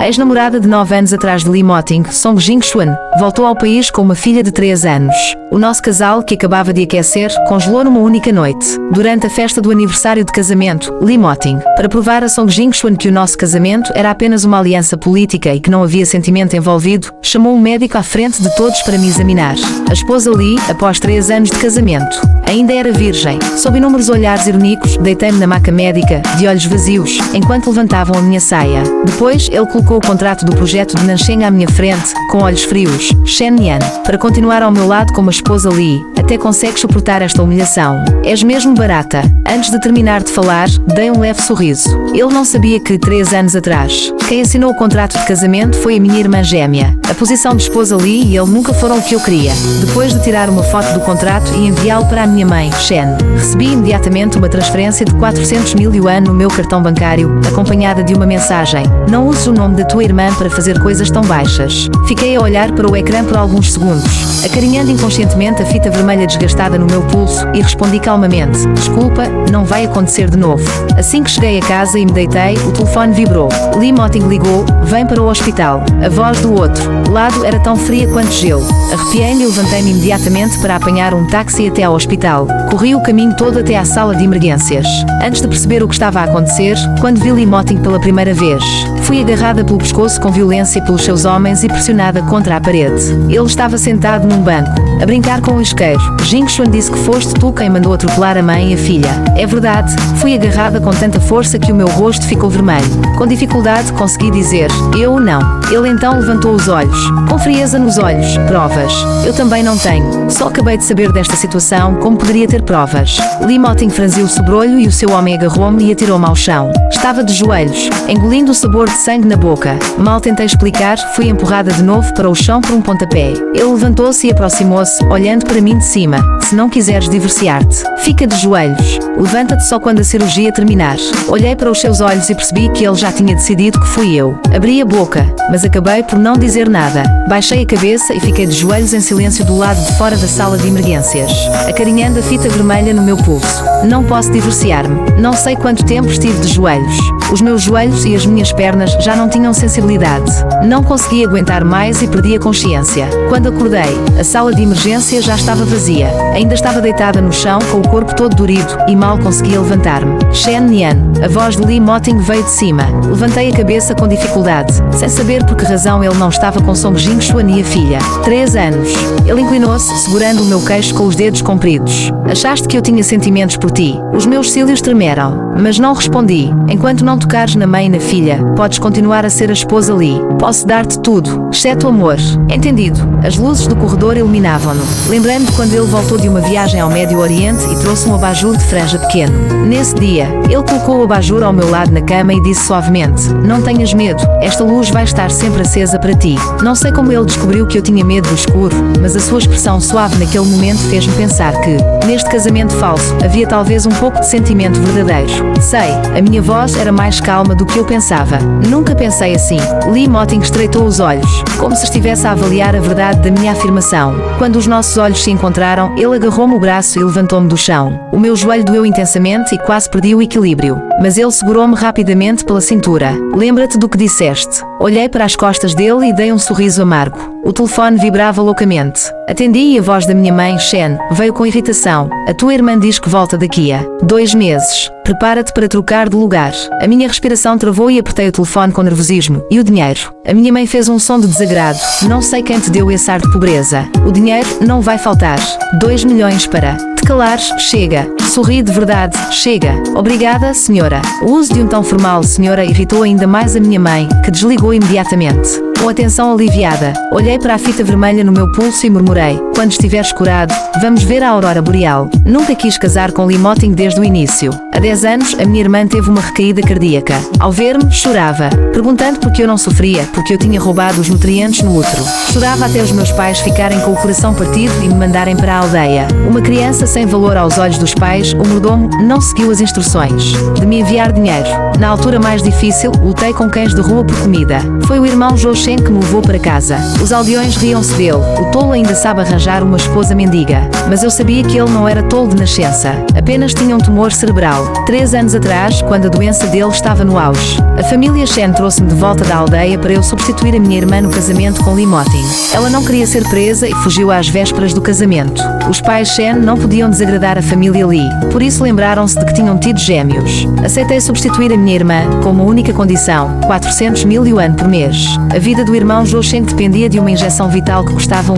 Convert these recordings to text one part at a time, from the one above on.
A ex-namorada de 9 anos atrás de Lee Moting, Song Jing-chuan, voltou ao país com uma filha de 3 anos. O nosso casal, que acabava de aquecer, congelou numa única noite. Durante a festa do aniversário de casamento, Lee Moting, para provar a Song Jing-chuan que o nosso casamento era apenas uma aliança política e que não havia sentimento envolvido, chamou um médico à frente de todos para me examinar. A esposa Lee, após 3 anos de casamento, ainda era virgem. Sob inúmeros olhares irónicos, deitei-me na maca médica, de olhos vazios, enquanto levantavam a minha saia. Depois, ele colocou o contrato do projeto de Nancheng à minha frente, com olhos frios. Shen Yan, para continuar ao meu lado como a esposa Lee, até consegues suportar esta humilhação. És mesmo barata. Antes de terminar de falar, dei um leve sorriso. Ele não sabia que, 3 anos atrás, quem assinou o contrato de casamento foi a minha irmã gêmea. A posição de esposa Lee e ele nunca foram o que eu queria. Depois de tirar uma foto do contrato e enviá-lo para a minha mãe, Shen, recebi imediatamente uma transferência de 400 mil yuan no meu cartão bancário, acompanhada de uma mensagem: não uses o nome da tua irmã para fazer coisas tão baixas. Fiquei a olhar para o ecrã por alguns segundos, acarinhando inconscientemente a fita vermelha desgastada no meu pulso, e respondi calmamente: desculpa, não vai acontecer de novo. Assim que cheguei a casa e me deitei, o telefone vibrou. Lee Moting ligou: vem para o hospital. A voz do outro lado era tão fria quanto gelo. Arrepiei-me e levantei-me imediatamente para apanhar um táxi até ao hospital. Corri o caminho todo até à sala de emergências. Antes de perceber o que estava a acontecer, quando vi Lee Moting pela primeira vez, fui agarrada pelo pescoço com violência pelos seus homens e pressionada contra a parede. Ele estava sentado num banco, a brincar com o isqueiro. Jing-chuan disse que foste tu quem mandou atropelar a mãe e a filha. É verdade, fui agarrada com tanta força que o meu rosto ficou vermelho. Com dificuldade consegui dizer: eu não. Ele então levantou os olhos, com frieza nos olhos. Provas? Eu também não tenho. Só acabei de saber desta situação, como poderia ter provas? Lee Moting franziu o sobrolho e o seu homem agarrou-me e atirou-me ao chão. Estava de joelhos, engolindo o sabor de sangue na boca. Mal tentei explicar, fui empurrada de novo para o chão por um pontapé. Ele levantou-se e aproximou-se, olhando para mim de cima. Se não quiseres divorciar-te, fica de joelhos. Levanta-te só quando a cirurgia terminar. Olhei para os seus olhos e percebi que ele já tinha decidido que fui eu. Abri a boca, mas acabei por não dizer nada. Baixei a cabeça e fiquei de joelhos em silêncio do lado de fora da sala de emergências, acarinhando a fita vermelha no meu pulso. Não posso divorciar-me. Não sei quanto tempo estive de joelhos. Os meus joelhos e as minhas pernas já não tinham sensibilidade. Não consegui aguentar mais e perdi a consciência. Quando acordei, a sala de emergência já estava vazia. Ainda estava deitada no chão com o corpo todo dorido e mal conseguia levantar-me. Shen Yan, a voz de Lee Moting veio de cima. Levantei a cabeça com dificuldade, sem saber por que razão ele não estava com Song Jing-chuan e a filha. 3 anos. Ele inclinou-se, segurando o meu queixo com os dedos compridos. Achaste que eu tinha sentimentos por ti? Os meus cílios tremeram, mas não respondi. Enquanto não tocares na mãe e na filha, podes continuar a ser a esposa Lee. Posso dar-te tudo, exceto amor. Entendido. As luzes do corredor iluminavam-no. Lembrando quando ele voltou de uma viagem ao Médio Oriente e trouxe um abajur de franja pequeno. Nesse dia, ele colocou o abajur ao meu lado na cama e disse suavemente: não tenhas medo, esta luz vai estar sempre acesa para ti. Não sei como ele descobriu que eu tinha medo do escuro, mas a sua expressão suave naquele momento fez-me pensar que, neste casamento falso, havia talvez um pouco de sentimento verdadeiro. Sei, a minha voz era mais calma do que eu pensava. Nunca pensei assim. Lee Moting estreitou os olhos, como se estivesse a avaliar a verdade da minha afirmação. Quando os nossos olhos se encontraram, ele agarrou-me o braço e levantou-me do chão. O meu joelho doeu intensamente e quase perdi o equilíbrio. Mas ele segurou-me rapidamente pela cintura. Lembra-te do que disseste. Olhei para as costas dele e dei um sorriso amargo. O telefone vibrava loucamente. Atendi e a voz da minha mãe, Shen, veio com irritação. A tua irmã diz que volta daqui a 2 meses. Prepara-te para trocar de lugar. A minha respiração travou e apertei o telefone com nervosismo. E o dinheiro? A minha mãe fez um som de desagrado. Não sei quem te deu esse ar de pobreza. O dinheiro não vai faltar. 2 milhões para te calares, chega. Sorri de verdade, chega. Obrigada, senhora. O uso de um tom formal, senhora, irritou ainda mais a minha mãe, que desligou imediatamente. Com a tensão aliviada, olhei para a fita vermelha no meu pulso e murmurei: quando estiveres curado, vamos ver a aurora boreal. Nunca quis casar com Lee Moting desde o início. Há 10 anos, a minha irmã teve uma recaída cardíaca. Ao ver-me, chorava, perguntando por que eu não sofria, porque eu tinha roubado os nutrientes no útero. Chorava até os meus pais ficarem com o coração partido e me mandarem para a aldeia. Uma criança sem valor aos olhos dos pais, o mordomo não seguiu as instruções de me enviar dinheiro. Na altura mais difícil, lutei com cães de rua por comida. Foi o irmão Joshi Shen que me levou para casa. Os aldeões riam-se dele. O tolo ainda sabe arranjar uma esposa mendiga. Mas eu sabia que ele não era tolo de nascença. Apenas tinha um tumor cerebral. 3 anos atrás, quando a doença dele estava no auge. A família Shen trouxe-me de volta da aldeia para eu substituir a minha irmã no casamento com Lee Moting. Ela não queria ser presa e fugiu às vésperas do casamento. Os pais Shen não podiam desagradar a família Lee, por isso lembraram-se de que tinham tido gêmeos. Aceitei substituir a minha irmã com uma única condição: 400 mil yuan por mês. A vida do irmão Zhou Sheng dependia de uma injeção vital que custava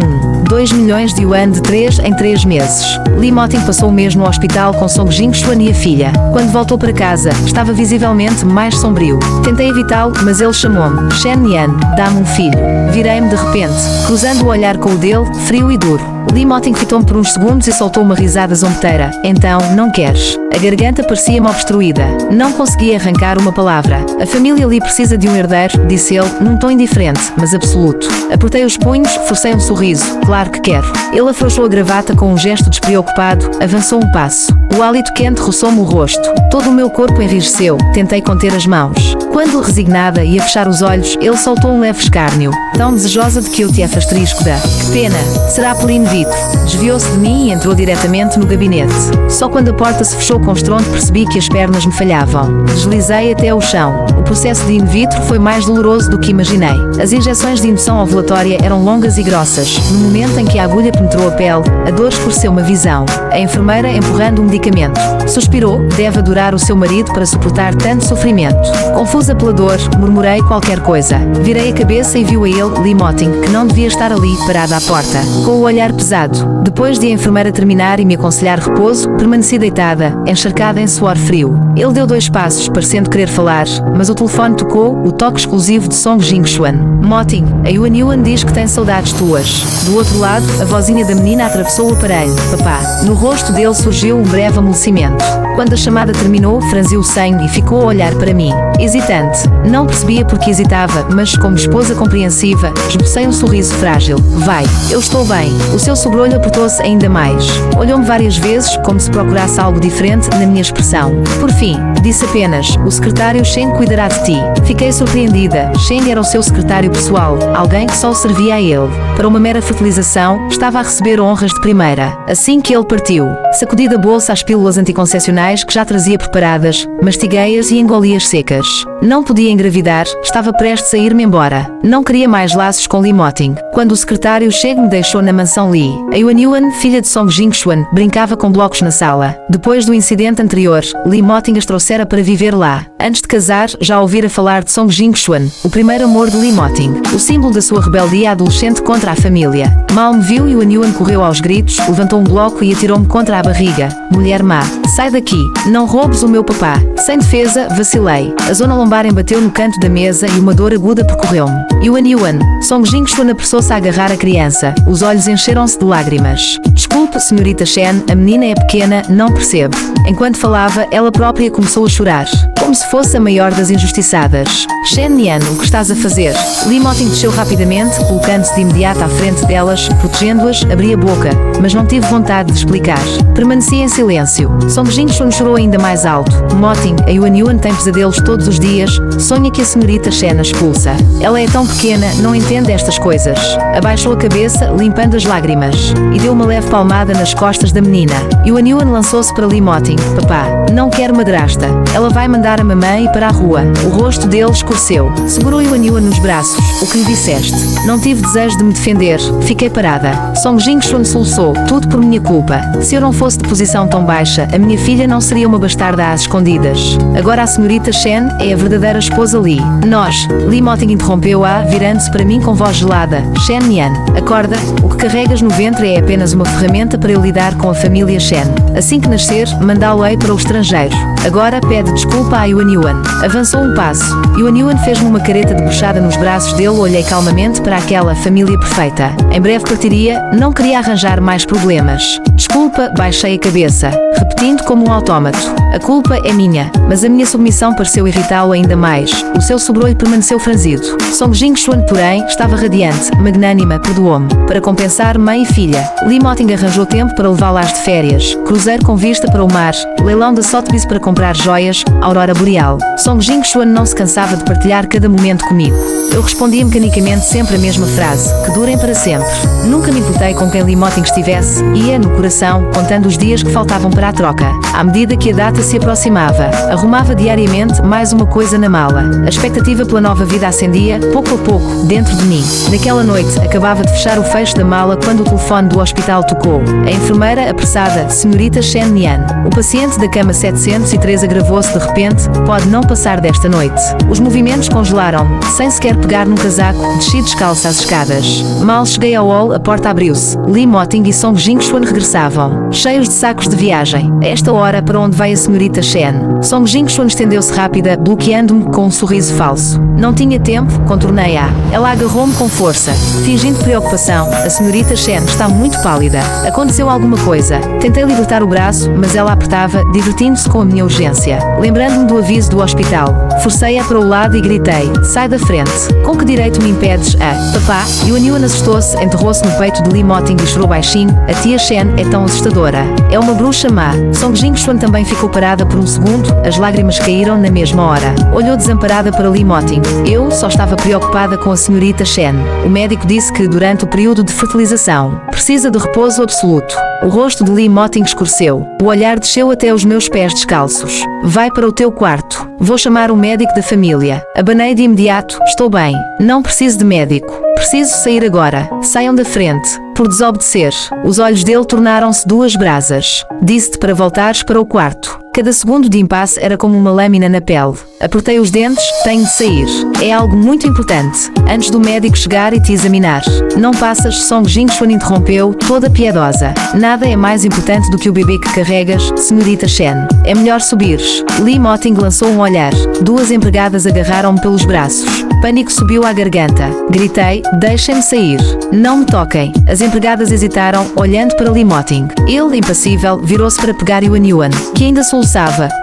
2 milhões de yuan de 3 em 3 meses. Lee Moting passou o mês no hospital com Song Jingxuan e a filha. Quando voltou para casa, estava visivelmente mais sombrio. Tentei evitá-lo, mas ele chamou-me. Shen Yan, dá-me um filho. Virei-me de repente, cruzando o olhar com o dele, frio e duro. Lee Moting fitou-me por uns segundos e soltou uma risada zombeteira. Então, não queres? A garganta parecia-me obstruída. Não conseguia arrancar uma palavra. A família Lee precisa de um herdeiro, disse ele, num tom indiferente, mas absoluto. Apertei os punhos, forcei um sorriso. Claro que quero. Ele afrouxou a gravata com um gesto despreocupado, avançou um passo. O hálito quente roçou-me o rosto. Todo o meu corpo enrijeceu. Tentei conter as mãos. Quando, resignada, ia fechar os olhos, ele soltou um leve escárnio. Tão desejosa de que eu te afasterisco da... Que pena. Será por inevito. Desviou-se de mim e entrou diretamente no gabinete. Só quando a porta se fechou com estrondo percebi que as pernas me falhavam. Deslizei até ao chão. O processo de in vitro foi mais doloroso do que imaginei. As injeções de indução ovulatória eram longas e grossas. No momento em que a agulha penetrou a pele, a dor escureceu-me a visão. A enfermeira empurrando um medicamento. Suspirou, deve adorar o seu marido para suportar tanto sofrimento. Confusa pela dor, murmurei qualquer coisa. Virei a cabeça e viu a ele, Lee Moting, que não devia estar ali, parada à porta, com o olhar pesado. Depois de a enfermeira terminar e me aconselhar repouso, permaneci deitada, encharcada em suor frio. Ele deu 2 passos, parecendo querer falar, mas o telefone tocou, o toque exclusivo de Song Jingxuan. Moting, a Yuan Yuan diz que tem saudades tuas. Do outro lado, a vozinha da menina atravessou o aparelho. Papá. No rosto dele surgiu um breve amolecimento. Quando a chamada terminou, franziu o senho e ficou a olhar para mim. Hesitante. Não percebia porque hesitava, mas, como esposa compreensiva, esbocei um sorriso frágil. Vai. Eu estou bem. O seu sobrolho apertou-se ainda mais. Olhou-me várias vezes, como se procurasse algo diferente na minha expressão. Por fim, disse apenas, o secretário Shen cuidará de ti. Fiquei surpreendida. Shen era o seu secretário pessoal, alguém que só o servia a ele. Para uma mera fertilização, estava a receber honras de primeira. Assim que ele partiu, sacudi da bolsa as pílulas anticoncepcionais que já trazia preparadas, mastiguei-as e engoli-as secas. Não podia engravidar, estava prestes a ir-me embora. Não queria mais laços com Lee Moting. Quando o secretário Shen me deixou na mansão Lee, a Yuan Yuan, filha de Song Jingxuan, brincava com blocos na sala. Depois do incidente anterior, Lee Moting as trouxera para viver lá. Antes de casar, já ouvira falar de Song Jingxuan, o primeiro amor de Lee Moting, o símbolo da sua rebeldia adolescente contra a família. Mal me viu, Yuan Yuan correu aos gritos, levantou um bloco e atirou-me contra a barriga. Mulher má, sai daqui, não roubes o meu papá. Sem defesa, vacilei. A zona lombar embateu no canto da mesa e uma dor aguda percorreu-me. Yuan Yuan, Song Jingxuan apressou-se a agarrar a criança. Os olhos encheram-se de lágrimas. Desculpe, senhorita Shen, a menina é pequena, não percebe. Enquanto falava, ela própria começou a chorar, como se fosse a maior das injustiçadas. Shen Yan, o que estás a fazer? Lee Moting desceu rapidamente, colocando-se de imediato à frente delas, protegendo-as, abri a boca, mas não tive vontade de explicar. Permaneci em silêncio. Song Jingxuan chorou ainda mais alto. Moting, a Yuan Yuan tem pesadelos todos os dias, sonha que a senhorita Shen a expulsa. Ela é tão pequena, não entende estas coisas. Abaixou a cabeça, limpando as lágrimas, e deu uma leve palmada nas costas da menina. Yuan Yuan lançou-se para Lee Moting. Papá, não quero madrasta. Ela vai mandar a mamãe ir para a rua. O rosto dele escureceu. Segurou Yuan Yuan nos braços. O que lhe disseste? Não tive desejo de me defender. Fiquei parada. Song Jingxuan soluçou. Tudo por minha culpa. Se eu não fosse de posição tão baixa, a minha filha não seria uma bastarda às escondidas. Agora a senhorita Shen é a verdadeira esposa Lee. Nós. Lee Moting interrompeu-a, virando-se para mim com voz gelada. Shen Yan, acorda. O que carregas no ventre é apenas uma ferramenta para eu lidar com a família Shen. Assim que nascer, mandá-lo-ei para o estrangeiro. Agora pede desculpa a Yuan Yuan. Avançou um passo. Yuan Yuan fez-me uma careta debochada nos braços dele. Olhei calmamente para aquela família perfeita. Em breve partiria, não queria arranjar mais problemas. Desculpa, baixei a cabeça, repetindo como um autómato. A culpa é minha, mas a minha submissão pareceu irritá-lo ainda mais. O seu sobrolho permaneceu franzido. Song Jingxuan, porém, estava radiante, magnânima, perdoou-me. Para compensar mãe e filha, Lee Moting arranjou arranjou tempo para levá-las de férias, cruzeiro com vista para o mar, leilão da Sotheby's para comprar joias, aurora boreal. Song Jing-Chuan não se cansava de partilhar cada momento comigo. Eu respondia mecanicamente sempre a mesma frase, que durem para sempre. Nunca me importei com quem Lee Moting estivesse, ia no coração, contando os dias que faltavam para a troca. À medida que a data se aproximava, arrumava diariamente mais uma coisa na mala. A expectativa pela nova vida acendia, pouco a pouco, dentro de mim. Naquela noite, acabava de fechar o fecho da mala quando o telefone do hospital tocou. A enfermeira apressada, senhorita Shen Nian. O paciente da cama 703 agravou-se de repente, pode não passar desta noite. Os movimentos congelaram, sem sequer pegar num casaco, desci descalça as escadas. Mal cheguei ao hall, a porta abriu-se. Lee Moting e Song Jing-Chuan regressavam, cheios de sacos de viagem. A esta hora, para onde vai a senhorita Shen? Song Jing-Chuan estendeu-se rápida, bloqueando-me com um sorriso falso. Não tinha tempo, contornei-a. Ela agarrou-me com força, fingindo preocupação. A senhorita Shen está muito pálida. Aconteceu alguma coisa. Tentei libertar o braço, mas ela apertava, divertindo-se com a minha urgência. Lembrando-me do aviso do hospital, forcei-a para o lado e gritei, sai da frente. Com que direito me impedes a... Papá? Yuan Yuan assustou-se, enterrou-se no peito de Lee Moting e chorou baixinho. A tia Shen é tão assustadora. É uma bruxa má. Song Jing-Chuan também ficou parada por um segundo, as lágrimas caíram na mesma hora. Olhou desamparada para Lee Moting. Eu só estava preocupada com a senhorita Shen. O médico disse que, durante o período de fertilização, precisa de repouso absoluto. O rosto de Lee Moting escureceu. O olhar desceu até os meus pés descalços. Vai para o teu quarto. Vou chamar o médico da família. Abanei de imediato. Estou bem. Não preciso de médico. Preciso sair agora. Saiam da frente. Por desobedecer. Os olhos dele tornaram-se duas brasas. Disse-te para voltares para o quarto. Cada segundo de impasse era como uma lâmina na pele. Apertei os dentes, tenho de sair. É algo muito importante. Antes do médico chegar e te examinar. Não passas, Song Jing-Chuan interrompeu, toda piedosa. Nada é mais importante do que o bebê que carregas, senhorita Shen. É melhor subires. Lee Moting lançou um olhar. Duas empregadas agarraram-me pelos braços. Pânico subiu à garganta. Gritei, deixem-me sair. Não me toquem. As empregadas hesitaram, olhando para Lee Moting. Ele, impassível, virou-se para pegar Yuan Yuan, que ainda soluçava.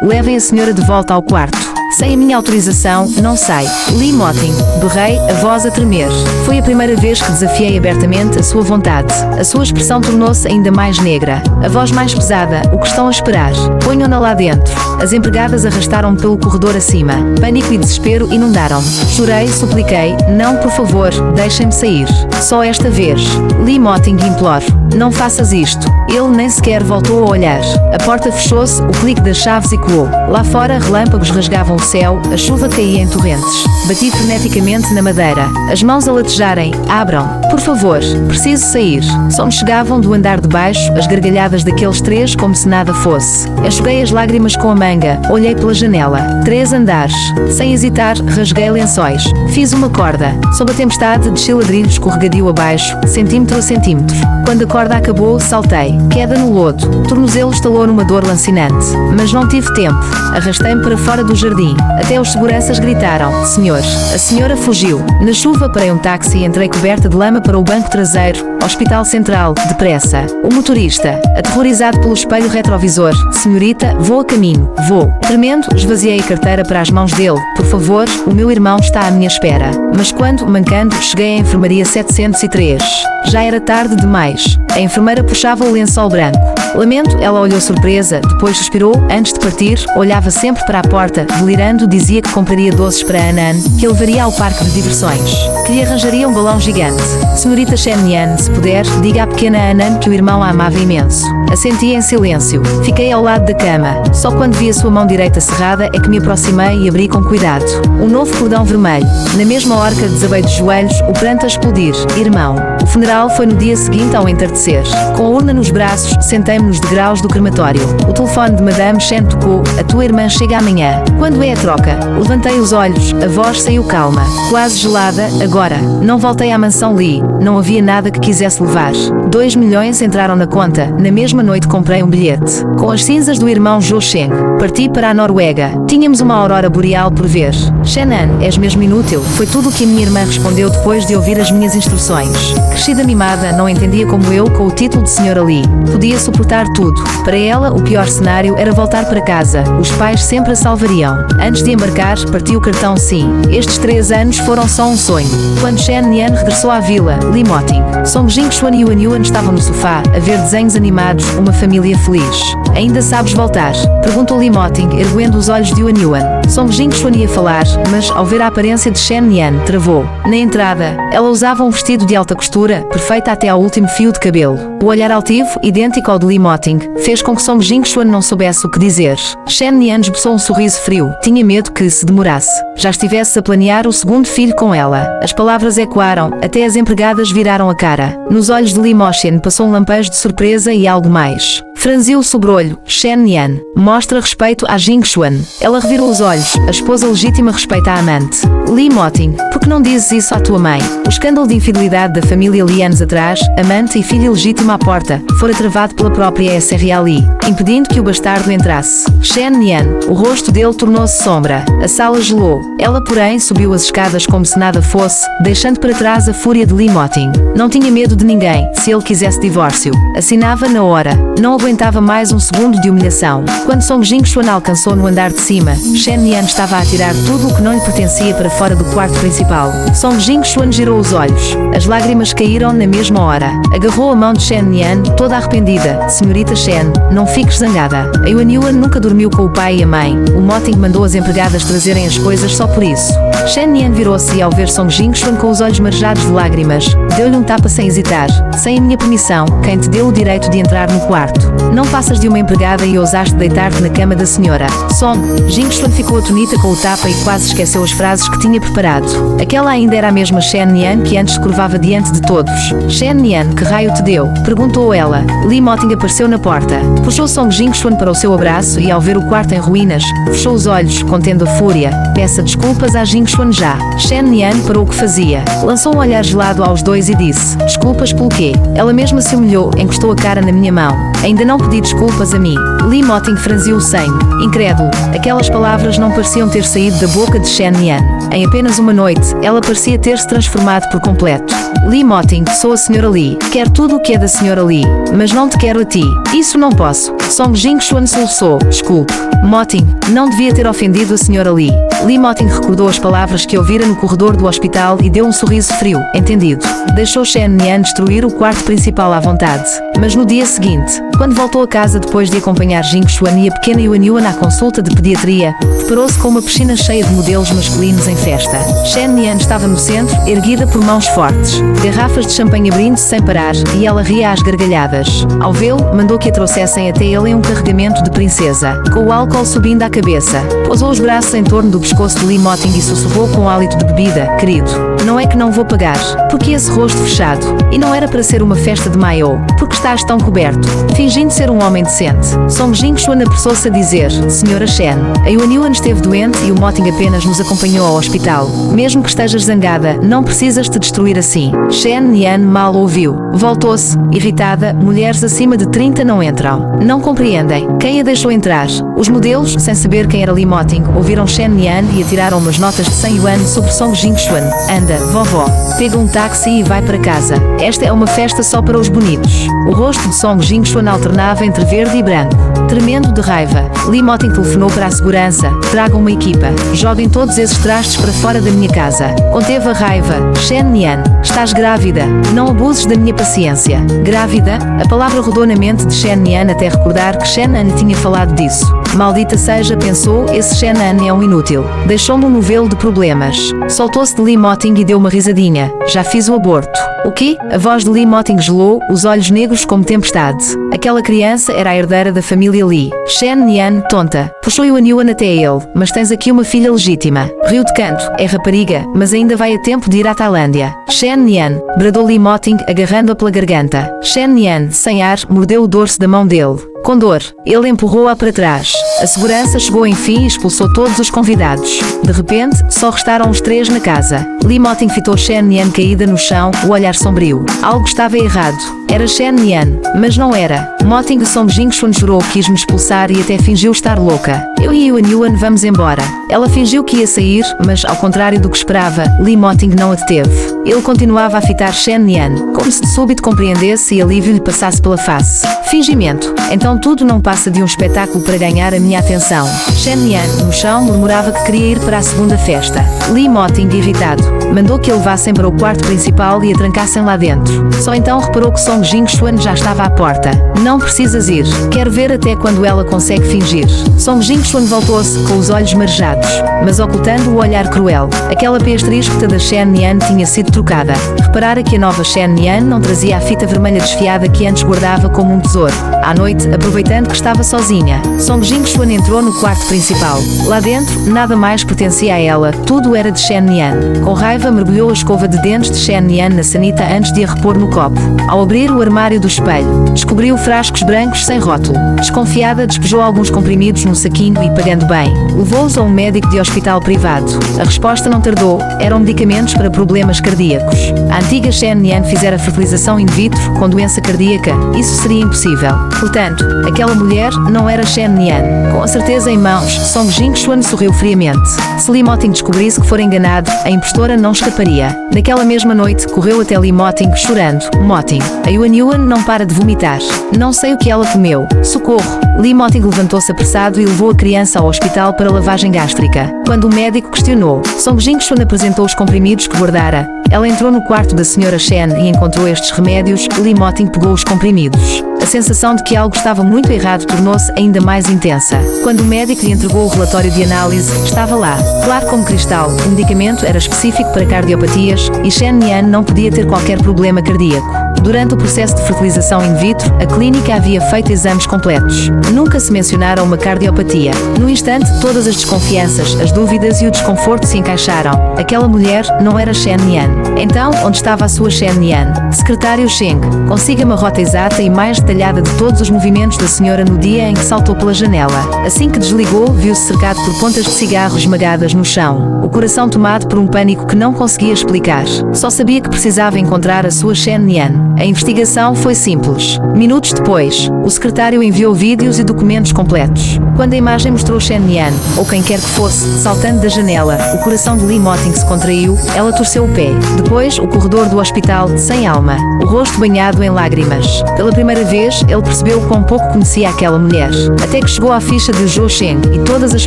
Levem a senhora de volta ao quarto. Sem a minha autorização, não sai. Lee Moting, berrei, a voz a tremer. Foi a primeira vez que desafiei abertamente a sua vontade. A sua expressão tornou-se ainda mais negra. A voz mais pesada, o que estão a esperar? Ponham-na lá dentro. As empregadas arrastaram-me pelo corredor acima. Pânico e desespero inundaram-me. Chorei, supliquei, não, por favor, deixem-me sair. Só esta vez. Lee Moting, imploro. Não faças isto. Ele nem sequer voltou a olhar. A porta fechou-se, o clique das chaves ecoou. Lá fora, relâmpagos rasgavam o céu, a chuva caía em torrentes. Bati freneticamente na madeira. As mãos a latejarem. Abram. Por favor. Preciso sair. Só me chegavam do andar de baixo as gargalhadas daqueles três como se nada fosse. Enxuguei as lágrimas com a manga. Olhei pela janela. 3 andares. Sem hesitar, rasguei lençóis. Fiz uma corda. Sob a tempestade, desci ladrilhos escorregadio abaixo, centímetro a centímetro. Quando a corda acabou, saltei. Queda no lodo. Tornozelo estalou numa dor lancinante. Mas não tive tempo. Arrastei-me para fora do jardim. Até os seguranças gritaram, senhor. A senhora fugiu. Na chuva parei um táxi e entrei coberta de lama para o banco traseiro. Hospital Central, depressa. O motorista, aterrorizado pelo espelho retrovisor. Senhorita, vou a caminho. Vou. Tremendo, esvaziei a carteira para as mãos dele. Por favor, o meu irmão está à minha espera. Mas quando, mancando, cheguei à enfermaria 703. Já era tarde demais. A enfermeira puxava o lençol branco. Lamento, ela olhou surpresa, depois suspirou, antes de partir, olhava sempre para a porta, delirando, dizia que compraria doces para Anan, que a levaria ao parque de diversões, que lhe arranjaria um balão gigante. Senhorita Shen Nian, se puder, diga à pequena Anan que o irmão a amava imenso. Assenti em silêncio. Fiquei ao lado da cama. Só quando vi a sua mão direita cerrada é que me aproximei e abri com cuidado. Um novo cordão vermelho. Na mesma hora que desabei de joelhos, o pranto a explodir. Irmão. O funeral foi no dia seguinte ao entardecer. Com a urna nos braços, sentei-me nos degraus do crematório. O telefone de Madame Shen tocou. A tua irmã chega amanhã. Quando é a troca? Levantei os olhos. A voz saiu calma. Quase gelada. Agora. Não voltei à mansão Lee. Não havia nada que quisesse levar. 2 milhões entraram na conta. Na mesma noite comprei um bilhete. Com as cinzas do irmão Zhou Sheng. Parti para a Noruega. Tínhamos uma aurora boreal por ver. Shenan, és mesmo inútil. Foi tudo o que a minha irmã respondeu depois de ouvir as minhas instruções. Crescida mimada, não entendia como eu, com o título de Senhora Lee. Podia suportar tudo. Para ela, o pior cenário era voltar para casa. Os pais sempre a salvariam. Antes de embarcar, partiu o cartão sim. Estes 3 anos foram só um sonho. Quando Shen Nian regressou à vila, Lee Moting, Song Song Jing-Xuan e Yuan Yuan estavam no sofá, a ver desenhos animados, uma família feliz. Ainda sabes voltar? Perguntou Li Moting, erguendo os olhos de Yuan Yuan. Song Jing-Xuan ia falar, mas ao ver a aparência de Shen Nian, travou. Na entrada, ela usava um vestido de alta costura, perfeita até ao último fio de cabelo. O olhar altivo, idêntico ao de Li Moting, fez com que Song Jing-Xuan não soubesse o que dizer. Shen Nian esboçou um sorriso frio. Tinha medo que, se demorasse, já estivesse a planear o segundo filho com ela. As palavras ecoaram, até as empregadas viraram a cara. Nos olhos de Li Moxian passou um lampejo de surpresa e algo mais. Franziu o sobrolho. Shen Nian, mostra respeito a Jing-Xuan. Ela revirou os olhos. A esposa legítima respeita a amante. Li Moting, por que não dizes isso à tua mãe? O escândalo de infidelidade da família Li anos atrás, amante e filha legítima à porta, fora travado pela própria SRA Li, impedindo que o bastardo entrasse. Shen Nian, o rosto dele tornou-se sombra. A sala gelou. Ela, porém, subiu as escadas como se nada fosse, deixando para trás a fúria de Li Moting. Não tinha medo de ninguém. Se ele quisesse divórcio, assinava na hora. Não aguentava mais um segundo de humilhação. Quando Song Jing-Xuan alcançou no andar de cima, Shen Nian estava a atirar tudo o que não lhe pertencia para fora do quarto principal. Song Jing-Xuan girou os olhos. As lágrimas caíram na mesma hora. Agarrou a mão de Shen Nian, toda arrependida. Senhorita Shen, não fiques zangada. A Yuan Yuan nunca dormiu com o pai e a mãe. O Moting mandou as empregadas trazerem as coisas só por isso. Shen Nian virou-se e, ao ver Song Jing-Xuan com os olhos marejados de lágrimas, deu-lhe um tapa sem hesitar. Sem a minha permissão, quem te deu o direito de entrar no quarto? Não passas de uma empregada e ousaste deitar-te na cama da senhora. Song Jing-Xuan ficou atonita com o tapa e quase esqueceu as frases que tinha preparado. Aquela ainda era a mesma Shen Nian que antes se curvava diante de todos. Shen Nian, que raio te deu? Perguntou ela. Li Moting apareceu na porta. Puxou Song Jing-Xuan para o seu abraço e, ao ver o quarto em ruínas, fechou os olhos, contendo a fúria. Peça desculpas a Jing-Xuan já. Shen Nian parou o que fazia. Lançou um olhar gelado aos dois e disse: desculpas pelo quê? Ela mesma se humilhou, encostou a cara na minha mão. Ainda não pedi desculpas a mim. Li Moting franziu o senho. Incrédulo. Aquelas palavras não pareciam ter saído da boca de Shen Nian. Em apenas uma noite, ela parecia ter-se transformado por completo. Li Moting, sou a Sra. Li. Quero tudo o que é da Sra. Li, mas não te quero a ti. Isso não posso. Song Jing-Xuan soluçou. Desculpe. Moting, não devia ter ofendido a Sra. Li. Li Moting recordou as palavras que ouvira no corredor do hospital e deu um sorriso frio. Entendido. Deixou Shen Nian destruir o quarto principal à vontade. Mas no dia seguinte, quando voltou a casa depois de acompanhar Jing-Xuan e a pequena Yuan Yuan à consulta de pediatria, deparou-se com uma piscina cheia de modelos masculinos em festa. Shen Nian estava no centro, erguida por mãos fortes. Garrafas de champanhe abrindo-se sem parar, e ela ria às gargalhadas. Ao vê-lo, mandou que a trouxessem até ele em um carregamento de princesa, com o álcool subindo à cabeça. Pousou os braços em torno do pescoço de Li Moting e sussurrou com hálito de bebida: querido, não é que não vou pagar. Porque esse rosto fechado? E não era para ser uma festa de maiô? Porque estás tão coberto? Fingindo ser um homem decente. Song Jing-Xuan apressou-se a dizer: Senhora Shen, a Yuan Yuan esteve doente e o Moting apenas nos acompanhou ao hospital. Mesmo que estejas zangada, não precisas te destruir assim. Shen Nian mal ouviu. Voltou-se, irritada. Mulheres acima de 30 não entram. Não compreendem. Quem a deixou entrar? Os modelos, sem saber quem era Li Moting, ouviram Shen Nian e atiraram umas notas de 100 yuan sobre Song Jing-Xuan. Anda, vovó, pega um táxi e vai para casa. Esta é uma festa só para os bonitos. O rosto de Song Jing-Xuan alternava entre verde e branco. Tremendo de raiva, Li Moting telefonou para a segurança: tragam uma equipa, joguem todos esses trastes para fora da minha casa. Conteve a raiva. Shen Nian, estás grávida. Não abuses da minha paciência. Grávida? A palavra rodou na mente de Shen Nian até recordar que Shen An tinha falado disso. Maldita seja, pensou, esse Shen An é um inútil. Deixou-me um novelo de problemas. Soltou-se de Li Moting e deu uma risadinha. Já fiz o aborto. O quê? A voz de Li Moting gelou, os olhos negros como tempestade. Aquela criança era a herdeira da família Li. Shen Nian, tonta, puxou Yuan Yuan até ele. Mas tens aqui uma filha legítima. Riu de canto. É rapariga, mas ainda vai a tempo de ir à Tailândia. Shen Nian, bradou Li Moting, agarrando-a pela garganta. Shen Nian, sem ar, mordeu o dorso da mão dele. Com dor, ele empurrou-a para trás. A segurança chegou enfim e expulsou todos os convidados. De repente, só restaram os três na casa. Li Moting fitou Shen Nian caída no chão, o olhar sombrio. Algo estava errado. Era Shen Nian, mas não era. Moting de Song Jing-Xuan chorou, quis-me expulsar e até fingiu estar louca. Eu e Yuan Yuan vamos embora. Ela fingiu que ia sair, mas, ao contrário do que esperava, Li Moting não a deteve. Ele continuava a fitar Shen Yan, como se de súbito compreendesse e alívio lhe passasse pela face. Fingimento. Então tudo não passa de um espetáculo para ganhar a minha atenção. Shen Yan, no chão, murmurava que queria ir para a segunda festa. Li Moting, irritado, mandou que a levassem para o quarto principal e a trancassem lá dentro. Só então reparou que Song Jingxuan já estava à porta. Não precisas ir. Quero ver até quando ela consegue fingir. Song Jingxuan voltou-se, com os olhos marejados, mas ocultando o olhar cruel. Aquela P asterisco da Shen Yan tinha sido trocada. Reparara que a nova Shen Yan não trazia a fita vermelha desfiada que antes guardava como um tesouro. À noite, aproveitando que estava sozinha, Song Jingxuan entrou no quarto principal. Lá dentro, nada mais pertencia a ela, tudo era de Shen Yan. Com raiva, mergulhou a escova de dentes de Shen Yan na sanita antes de a repor no copo. Ao abrir o armário do espelho, descobriu frascos brancos sem rótulo. Desconfiada, despejou alguns comprimidos num saquinho e, pagando bem, levou-os a um médico de hospital privado. A resposta não tardou, eram medicamentos para problemas cardíacos. A antiga Shen Yan fizera fertilização in vitro com doença cardíaca, isso seria impossível. Portanto, aquela mulher não era Shen Yan. Com a certeza em mãos, Song Jingxuan sorriu friamente. Se Li Moting descobrisse que fora enganado, a impostora não escaparia. Naquela mesma noite, correu até Li Moting chorando. Moting, a Yuan Yuan não para de vomitar. Não sei o que ela comeu. Socorro! Li Moting levantou-se apressado e levou a criança ao hospital para lavagem gástrica. Quando o médico questionou, Song Jingxuan apresentou os comprimidos que guardara. Ela entrou no quarto da Sra. Shen e encontrou estes remédios. Li Moting pegou os comprimidos. A sensação de que algo estava muito errado tornou-se ainda mais intensa. Quando o médico lhe entregou o relatório de análise, estava lá, claro como cristal, o medicamento era específico para cardiopatias e Shen Yan não podia ter qualquer problema cardíaco. Durante o processo de fertilização in vitro, a clínica havia feito exames completos. Nunca se mencionara uma cardiopatia. No instante, todas as desconfianças, as dúvidas e o desconforto se encaixaram. Aquela mulher não era Shen Yan. Então, onde estava a sua Shen Yan? Secretário Sheng, consiga-me a rota exata e mais detalhada de todos os movimentos da senhora no dia em que saltou pela janela. Assim que desligou, viu-se cercado por pontas de cigarro esmagadas no chão. O coração tomado por um pânico que não conseguia explicar. Só sabia que precisava encontrar a sua Shen Yan. A investigação foi simples. Minutos depois, o secretário enviou vídeos e documentos completos. Quando a imagem mostrou Shen Yan, ou quem quer que fosse, saltando da janela, o coração de Li Moting se contraiu, ela torceu o pé. Depois, o corredor do hospital, sem alma, o rosto banhado em lágrimas. Pela primeira vez, ele percebeu quão pouco conhecia aquela mulher. Até que chegou à ficha de Zhou Sheng e todas as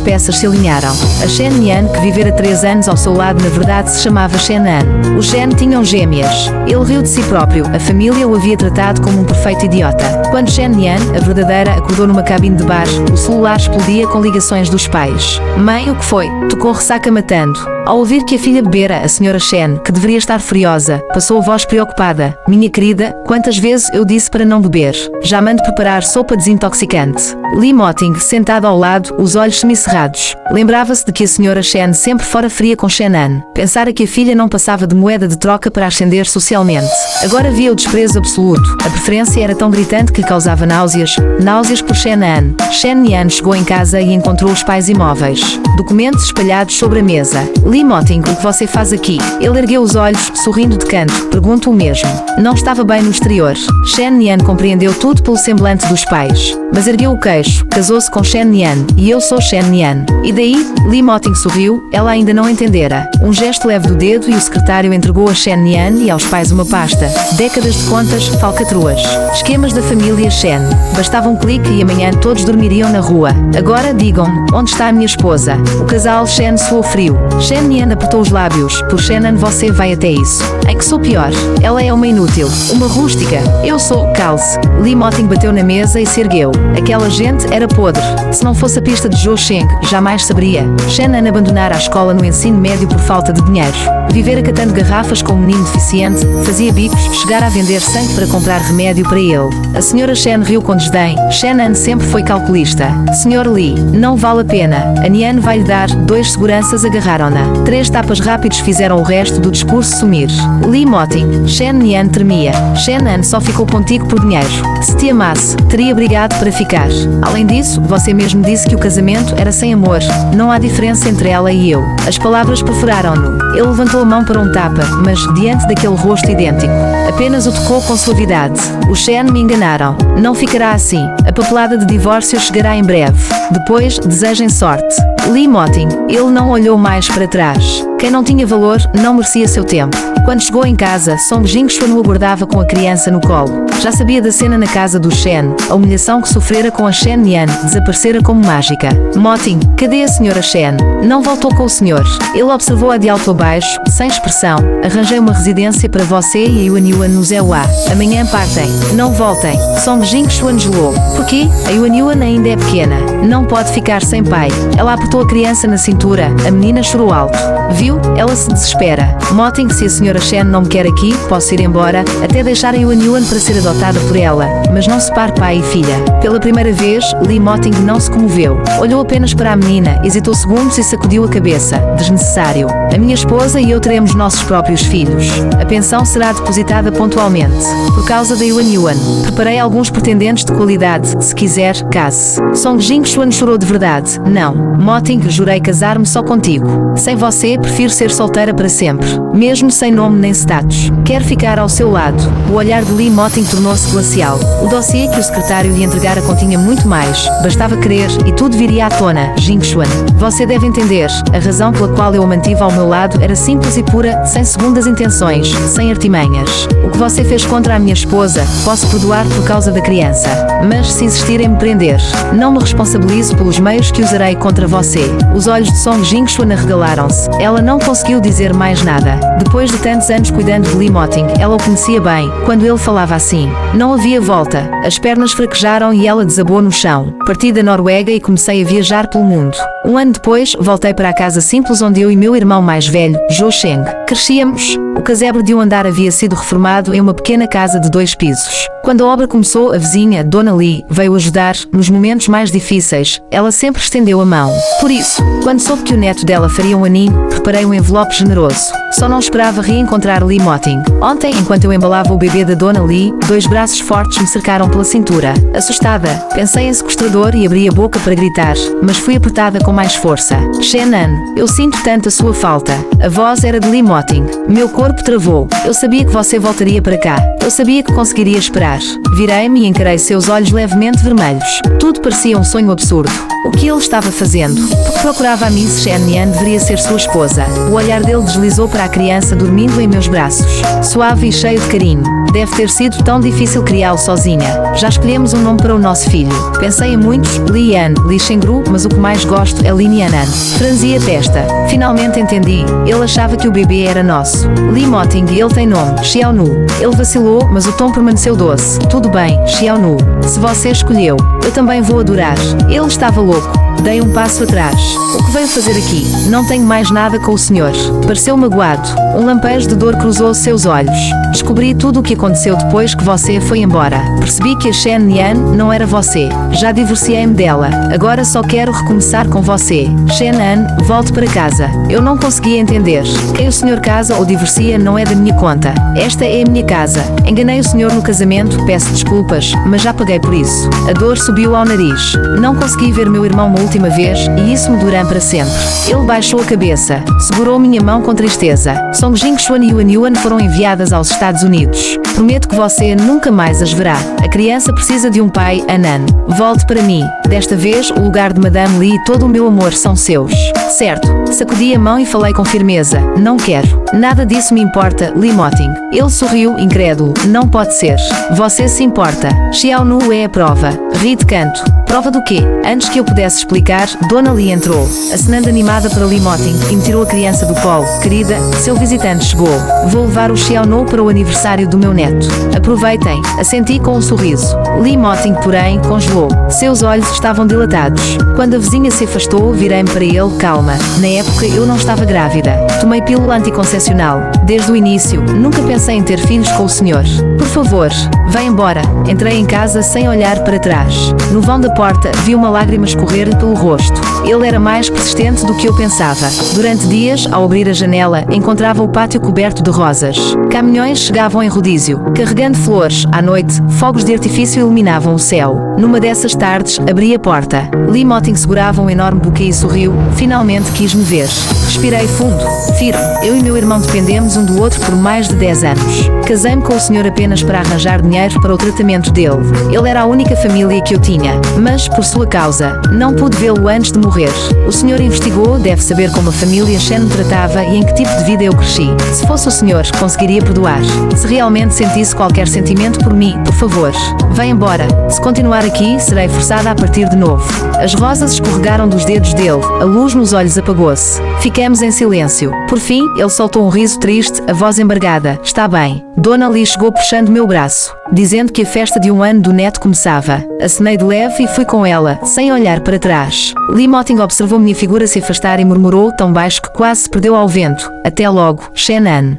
peças se alinharam. A Shen Yan, que vivera 3 anos ao seu lado, na verdade se chamava Shen An. Os Shen tinham gêmeas. Ele riu de si próprio. A família o havia tratado como um perfeito idiota. Quando Shen Yan, a verdadeira, acordou numa cabine de bar, o celular explodia com ligações dos pais. Mãe, o que foi? Tocou ressaca matando. Ao ouvir que a filha bebera, a Sra. Shen, que deveria estar furiosa, passou a voz preocupada. Minha querida, quantas vezes eu disse para não beber? Já mando preparar sopa desintoxicante. Li Moting, sentado ao lado, os olhos semicerrados. Lembrava-se de que a Sra. Shen sempre fora fria com Shen An. Pensara que a filha não passava de moeda de troca para ascender socialmente. Agora via o desprezo absoluto. A preferência era tão gritante que lhe causava náuseas. Náuseas por Shen An. Shen Yan chegou em casa e encontrou os pais imóveis. Documentos espalhados sobre a mesa. Li Moting, o que você faz aqui? Ele ergueu os olhos, sorrindo de canto. Pergunto o mesmo. Não estava bem no exterior. Shen Yan compreendeu tudo pelo semblante dos pais. Mas ergueu o queixo. Casou-se com Shen Yan. E eu sou Shen Yan. E daí? Li Moting sorriu. Ela ainda não entendera. Um gesto leve do dedo e o secretário entregou a Shen Yan e aos pais uma pasta. Décadas de contas, falcatruas. Esquemas da família Shen. Bastava um clique e amanhã todos dormiriam na rua. Agora digam-me, onde está a minha esposa? O casal Shen suou frio. Shen Yan apertou os lábios. Por Shen An você vai até isso. Em que sou pior? Ela é uma inútil. Uma rústica. Eu sou. Calce. Li Moting bateu na mesa e se ergueu. Aquela gente era podre. Se não fosse a pista de Zhou Sheng, jamais saberia. Shen An abandonara a escola no ensino médio por falta de dinheiro. Vivera catando garrafas com um menino deficiente, fazia bicos, chegara a vender sangue para comprar remédio para ele. A Sra. Shen riu com desdém. Shen An sempre foi calculista. Sr. Li, não vale a pena. A Nian vai-lhe dar. 2 seguranças agarraram-na. 3 tapas rápidos fizeram o resto do discurso sumir. Li Moting. Shen Nian tremia. Shen An só ficou contigo por dinheiro. Se te amasse, teria brigado para ficar. Além disso, você mesmo disse que o casamento era sem amor. Não há diferença entre ela e eu. As palavras perfuraram-no. Ele levantou a mão para um tapa, mas, diante daquele rosto idêntico, apenas o tocou com suavidade. Os Shen me enganaram. Não ficará assim. A papelada de divórcio chegará em breve. Depois, desejem sorte. Li Moting. Ele não olhou mais para trás. Quem não tinha valor não merecia seu tempo. Quando chegou em casa, Song Jing-Xuan o aguardava com a criança no colo. Já sabia da cena na casa do Shen, a humilhação que sofrera com a Shen Yan desaparecera como mágica. Moting, cadê a senhora Shen? Não voltou com o senhor. Ele observou-a de alto a baixo, sem expressão. Arranjei uma residência para você e a Yuan no Zheua. Amanhã partem. Não voltem. Song Jing-Xuan gelou. Por quê? A Yuan ainda é pequena. Não pode ficar sem pai. Ela apertou a criança na cintura. A menina chorou alto. Viu? Ela se desespera. Moting, se a senhora Shen não me quer aqui, posso ir embora, até deixar a Yuan para ser adotada por ela. Mas não separe pai e filha. Pela primeira vez, Li Moting não se comoveu. Olhou apenas para a menina, hesitou segundos e sacudiu a cabeça. Desnecessário. A minha esposa e eu teremos nossos próprios filhos. A pensão será depositada pontualmente. Por causa da Yuan. Preparei alguns pretendentes de qualidade. Se quiser, case. Song Jing-Xuan chorou de verdade. Não. Moting, jurei casar-me só contigo. Sem você, prefiro ser solteira para sempre. Mesmo sem nome nem status. Quero ficar ao seu lado. O olhar de Li Moting tornou-se glacial. O dossiê que o secretário lhe entregara continha muito mais. Bastava querer e tudo viria à tona. Jing-Xuan. Você deve entender. A razão pela qual eu a mantive ao meu lado era simples e pura, sem segundas intenções, sem artimanhas. O que você fez contra a minha esposa, posso perdoar por causa da criança. Mas se insistir em me prender, não me responsabilizo pelos meios que usarei contra você. Os olhos de Song Jing-Xuan arregalaram-se. Ela não conseguiu dizer mais nada. Depois de tantos anos cuidando de Li Moting, ela o conhecia bem. Quando ele falava assim, não havia volta. As pernas fraquejaram e ela desabou no chão. Parti da Noruega e comecei a viajar pelo mundo. Um ano depois, voltei para a casa simples onde eu e meu irmão mais velho, Zhou Sheng, crescíamos. O casebre de um andar havia sido reformado em uma pequena casa de 2 pisos. Quando a obra começou, a vizinha, Dona Li, veio ajudar. Nos momentos mais difíceis, ela sempre estendeu a mão. Por isso, quando soube que o neto dela faria um aninho, preparei um envelope generoso. Só não esperava reencontrar Li Moting. Ontem, enquanto eu embalava o bebê da Dona Li, 2 braços fortes me cercaram pela cintura. Assustada, pensei em sequestrador e abri a boca para gritar, mas fui apertada com mais força. Shenan, eu sinto tanto a sua falta. A voz era de Li Moting. Meu corpo travou. Eu sabia que você voltaria para cá. Eu sabia que conseguiria esperar. Virei-me e encarei seus olhos levemente vermelhos. Tudo parecia um sonho absurdo. O que ele estava fazendo? Porque procurava a Miss Shen Yan deveria ser sua esposa. O olhar dele deslizou para a criança dormindo em meus braços. Suave e cheio de carinho. Deve ter sido tão difícil criá-lo sozinha. Já escolhemos um nome para o nosso filho. Pensei em muitos, Li Yan, Li Shengru, mas o que mais gosto é Li Nianan. Franzi a testa. Finalmente entendi. Ele achava que o bebê era nosso. Li Moting, ele tem nome, Xiaonu. Ele vacilou, mas o tom permaneceu doce. Tudo bem, Xiaonu. Se você escolheu, eu também vou adorar. Ele estava louco. Dei um passo atrás. O que veio fazer aqui? Não tenho mais nada com o senhor. Pareceu magoado. Um lampejo de dor cruzou seus olhos. Descobri tudo o que aconteceu depois que você foi embora. Percebi que a Shen Yan não era você. Já divorciei-me dela. Agora só quero recomeçar com você. Shenan, volte para casa. Eu não conseguia entender. Quem o senhor casa ou divorcia não é da minha conta. Esta é a minha casa. Enganei o senhor no casamento, peço desculpas, mas já paguei por isso. A dor subiu ao nariz. Não consegui ver meu irmão uma última vez e isso me durará para sempre. Ele baixou a cabeça. Segurou minha mão com tristeza. Song Jing-Xuan e Yuan foram enviadas aos Estados Unidos. Prometo que você nunca mais as verá. A criança precisa de um pai, Anan. Volte para mim. Desta vez, o lugar de Madame Li e todo o meu amor são seus. Certo. Sacudi a mão e falei com firmeza. Não quero. Nada disso me importa, Li Moting. Ele sorriu, incrédulo. Não pode ser. Você se importa. Xiaonu é a prova. Ri de canto. Prova do quê? Antes que eu pudesse explicar, Dona Li entrou, acenando animada para Li Moting e me tirou a criança do colo. Querida, seu visitante chegou. Vou levar o Xiaonu para o aniversário do meu neto. Aproveitem, assenti com um sorriso. Li Moting, porém, congelou. Seus olhos estavam dilatados. Quando a vizinha se afastou, virei-me para ele, calma. Na época, eu não estava grávida. Tomei pílula anticoncepcional. Desde o início, nunca pensei em ter filhos com o senhor. Por favor, vá embora. Entrei em casa sem olhar para trás. No vão da porta, vi uma lágrima escorrer pelo rosto. Ele era mais persistente do que eu pensava. Durante dias, ao abrir a janela, encontrava o pátio coberto de rosas. Caminhões chegavam em rodízio, carregando flores. À noite, fogos de artifício iluminavam o céu. Numa dessas tardes, abri a porta. Li Moting segurava um enorme buquê e sorriu. Finalmente quis-me ver. Respirei fundo, firme. Eu e meu irmão dependemos um do outro por mais de 10 anos. Casei-me com o senhor apenas para arranjar dinheiro para o tratamento dele. Ele era a única família que eu tinha. Mas, por sua causa, não pude vê-lo antes de morrer. O senhor investigou, deve saber como a família Shen me tratava e em que tipo de vida eu cresci. Se fosse o senhor, conseguiria perdoar. Se realmente sentisse qualquer sentimento por mim, por favor, vá embora. Se continuar aqui, serei forçada a partir de novo. As rosas escorregaram dos dedos dele, a luz nos olhos apagou-se. Ficamos em silêncio. Por fim, ele soltou um riso triste, a voz embargada. Está bem. Dona Lee chegou puxando meu braço, dizendo que a festa de 1 ano do neto começava. Acenei de leve e fui com ela, sem olhar para trás. Lee Moting observou minha figura se afastar e murmurou tão baixo que quase se perdeu ao vento. Até logo, Shen-an.